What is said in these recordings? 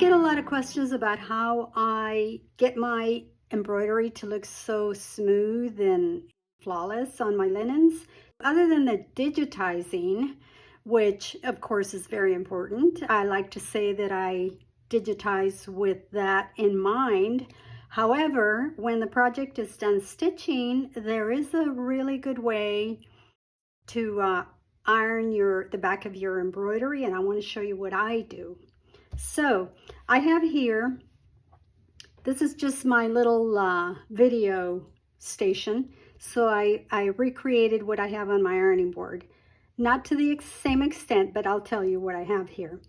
get a lot of questions about how I get my embroidery to look so smooth and flawless on my linens. Other than the digitizing, which of course is very important, I like to say that I digitize with that in mind. However, when the project is done stitching, there is a really good way to iron the back of your embroidery, and I want to show you what I do. So I have here, this is just my little video station. So I recreated what I have on my ironing board. Not to the same extent, but I'll tell you what I have here.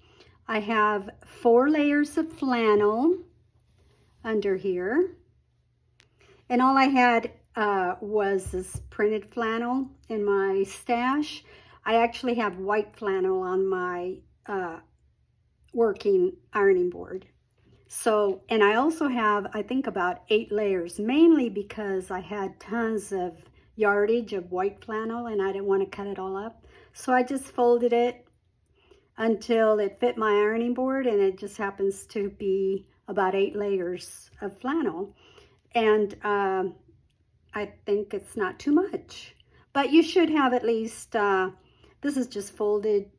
I have 4 layers of flannel under here. And all I had was this printed flannel in my stash. I actually have white flannel on my working ironing board. So, and I also have, I think, about 8 layers, mainly because I had tons of yardage of white flannel and I didn't want to cut it all up. So I just folded it until it fit my ironing board, and it just happens to be about 8 layers of flannel. And I think it's not too much, but you should have at least, this is just folded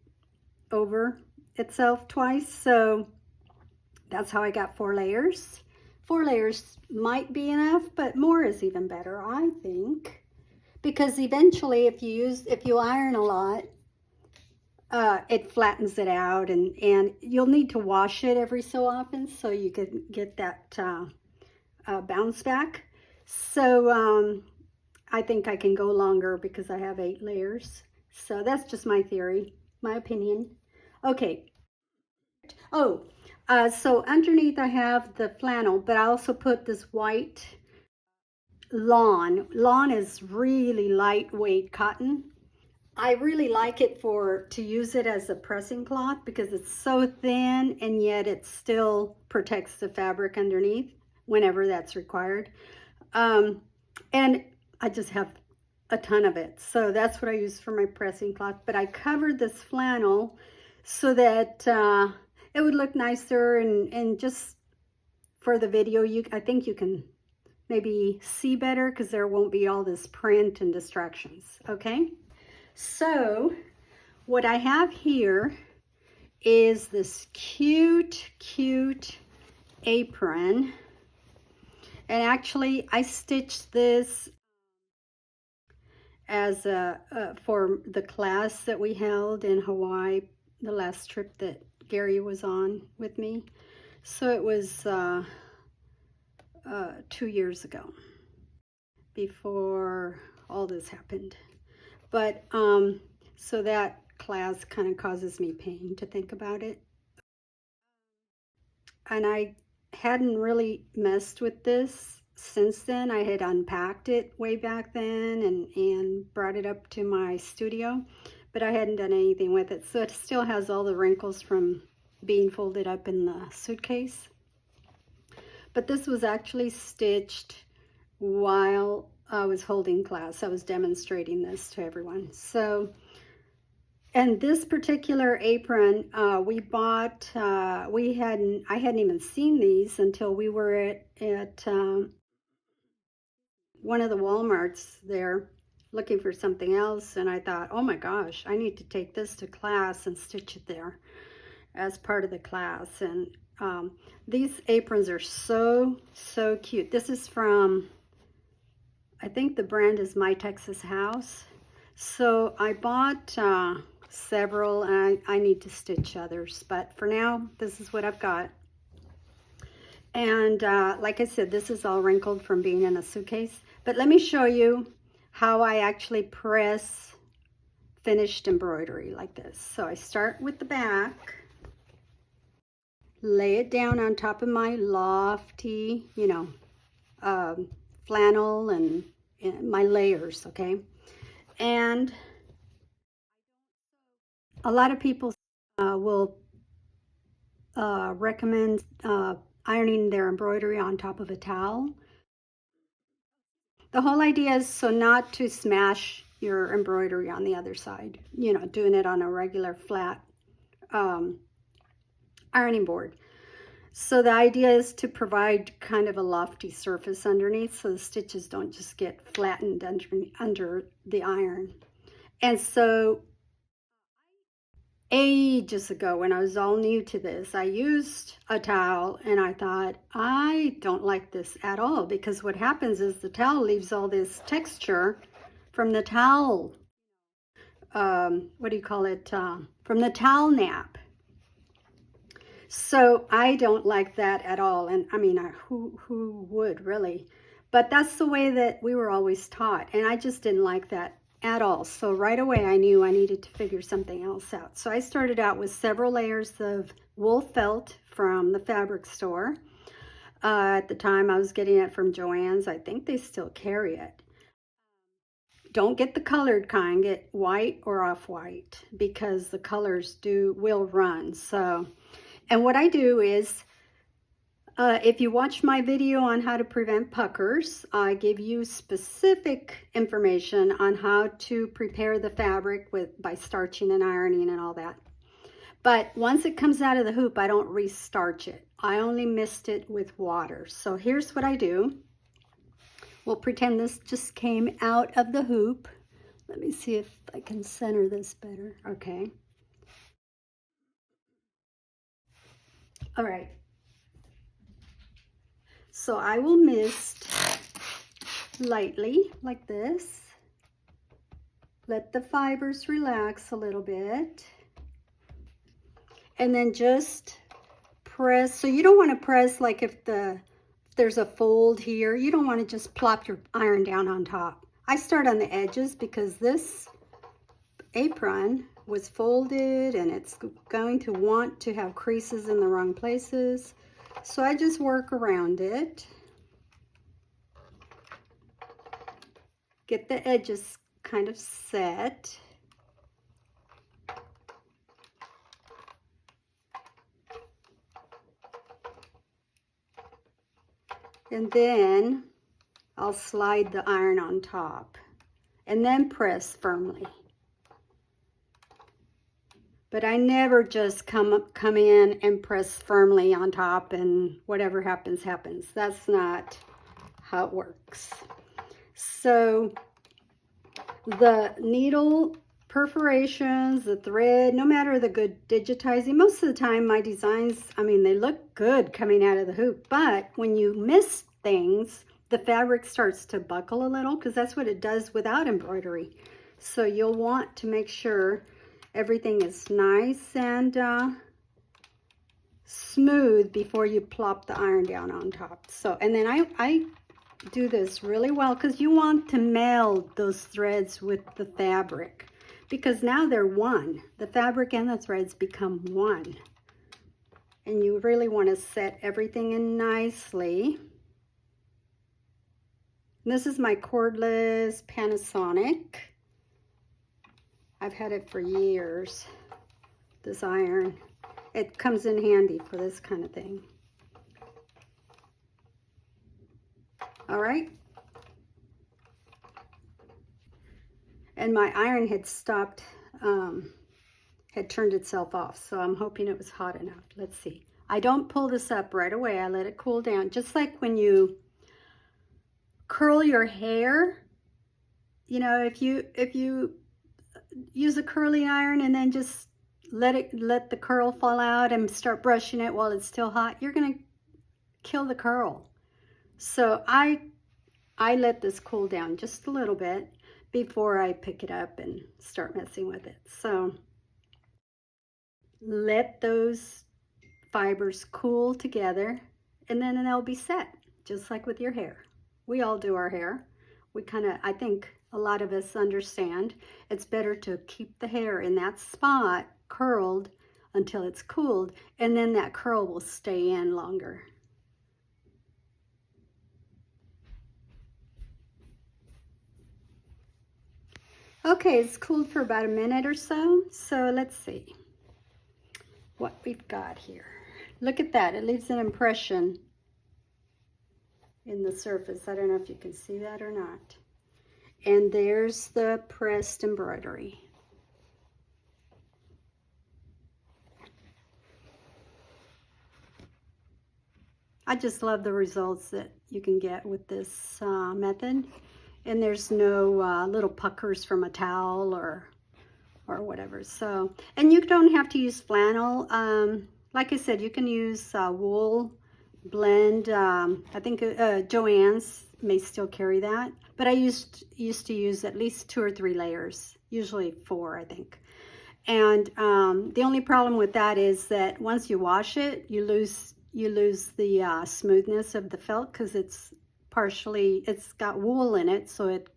over itself twice, so that's how I got 4 layers. 4 layers might be enough, but more is even better, I think, because eventually if you iron a lot, it flattens it out, and you'll need to wash it every so often so you can get that bounce back. So I think I can go longer because I have 8 layers. So that's just my theory, my opinion. Okay. Oh, so underneath I have the flannel, but I also put this white lawn. Lawn is really lightweight cotton. I really like it to use it as a pressing cloth because it's so thin and yet it still protects the fabric underneath whenever that's required. And I just have a ton of it. So that's what I use for my pressing cloth. But I covered this flannel so that it would look nicer, and just for the video, I think you can maybe see better because there won't be all this print and distractions, okay? So what I have here is this cute apron. And actually, I stitched this as for the class that we held in Hawaii, the last trip that Gary was on with me. So it was 2 years ago, before all this happened. But so that class kind of causes me pain to think about it. And I hadn't really messed with this since then. I had unpacked it way back then and brought it up to my studio, but I hadn't done anything with it. So it still has all the wrinkles from being folded up in the suitcase. But this was actually stitched while I was holding class. I was demonstrating this to everyone. So, and this particular apron, we bought, I hadn't even seen these until we were at one of the Walmarts there looking for something else. And I thought, oh my gosh, I need to take this to class and stitch it there as part of the class. And these aprons are so cute. This is from, I think the brand is My Texas House. So I bought several, and I need to stitch others, but for now this is what I've got. And like I said, this is all wrinkled from being in a suitcase. But let me show you how I actually press finished embroidery like this. So I start with the back, lay it down on top of my lofty, flannel and my layers, okay? And a lot of people will recommend ironing their embroidery on top of a towel. The whole idea is so not to smash your embroidery on the other side, doing it on a regular flat ironing board. So the idea is to provide kind of a lofty surface underneath so the stitches don't just get flattened under the iron. And so ages ago, when I was all new to this, I used a towel and I thought, I don't like this at all, because what happens is the towel leaves all this texture from the towel, what do you call it, from the towel nap. So I don't like that at all. And I mean, who would really? But that's the way that we were always taught. And I just didn't like that at all. So right away, I knew I needed to figure something else out. So I started out with several layers of wool felt from the fabric store. At the time, I was getting it from Joann's. I think they still carry it. Don't get the colored kind. Get white or off-white, because the colors will run. So, and what I do is, if you watch my video on how to prevent puckers, I give you specific information on how to prepare the fabric by starching and ironing and all that. But once it comes out of the hoop, I don't restarch it. I only mist it with water. So here's what I do. We'll pretend this just came out of the hoop. Let me see if I can center this better. Okay. All right. So I will mist lightly like this. Let the fibers relax a little bit. And then just press. So you don't want to press like if there's a fold here. You don't want to just plop your iron down on top. I start on the edges because this apron was folded and it's going to want to have creases in the wrong places. So I just work around it. Get the edges kind of set. And then I'll slide the iron on top and then press firmly. But I never just come in and press firmly on top and whatever happens, happens. That's not how it works. So the needle perforations, the thread, no matter the good digitizing, most of the time my designs, I mean, they look good coming out of the hoop, but when you miss things, the fabric starts to buckle a little, because that's what it does without embroidery. So you'll want to make sure everything is nice and smooth before you plop the iron down on top. So, and then I do this really well, because you want to meld those threads with the fabric, because now they're one. The fabric and the threads become one. And you really want to set everything in nicely. And this is my cordless Panasonic. I've had it for years, this iron. It comes in handy for this kind of thing. All right. And my iron had stopped, had turned itself off. So I'm hoping it was hot enough. Let's see. I don't pull this up right away. I let it cool down. Just like when you curl your hair, you know, if you use a curling iron and then just let the curl fall out and start brushing it while it's still hot, you're gonna kill the curl. So I let this cool down just a little bit before I pick it up and start messing with it. So let those fibers cool together, and then they'll be set, just like with your hair. We all do our hair. We kind of, I think a lot of us understand it's better to keep the hair in that spot curled until it's cooled, and then that curl will stay in longer. Okay, it's cooled for about a minute or so. So let's see what we've got here. Look at that, it leaves an impression in the surface. I don't know if you can see that or not. And there's the pressed embroidery. I just love the results that you can get with this method. And there's no little puckers from a towel or whatever. So, and you don't have to use flannel. Like I said, you can use wool blend. I think Joann's may still carry that, but I used to use at least 2 or 3 layers, usually 4, I think. And the only problem with that is that once you wash it, you lose the smoothness of the felt, because it's got wool in it, so it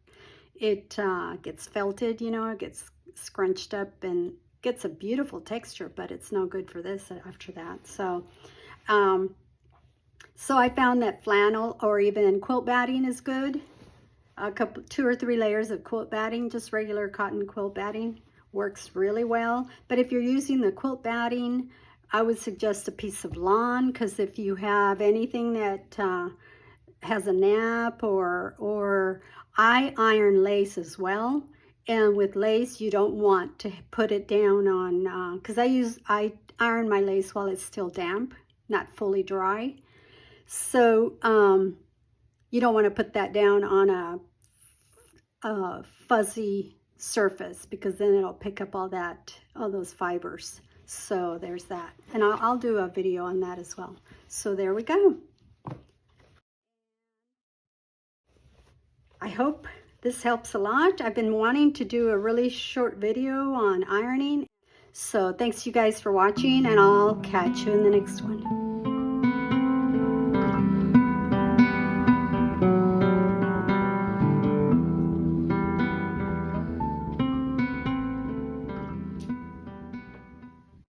gets felted, you know, it gets scrunched up and gets a beautiful texture, but it's no good for this after that. So so I found that flannel or even quilt batting is good. 2 or 3 layers of quilt batting, just regular cotton quilt batting, works really well. But if you're using the quilt batting, I would suggest a piece of lawn, because if you have anything that has a nap, or I iron lace as well. And with lace, you don't want to put it down on, because I iron my lace while it's still damp, not fully dry. So you don't want to put that down on a fuzzy surface, because then it'll pick up all those fibers. So there's that. And I'll do a video on that as well. So there we go. I hope this helps a lot. I've been wanting to do a really short video on ironing. So thanks you guys for watching, and I'll catch you in the next one.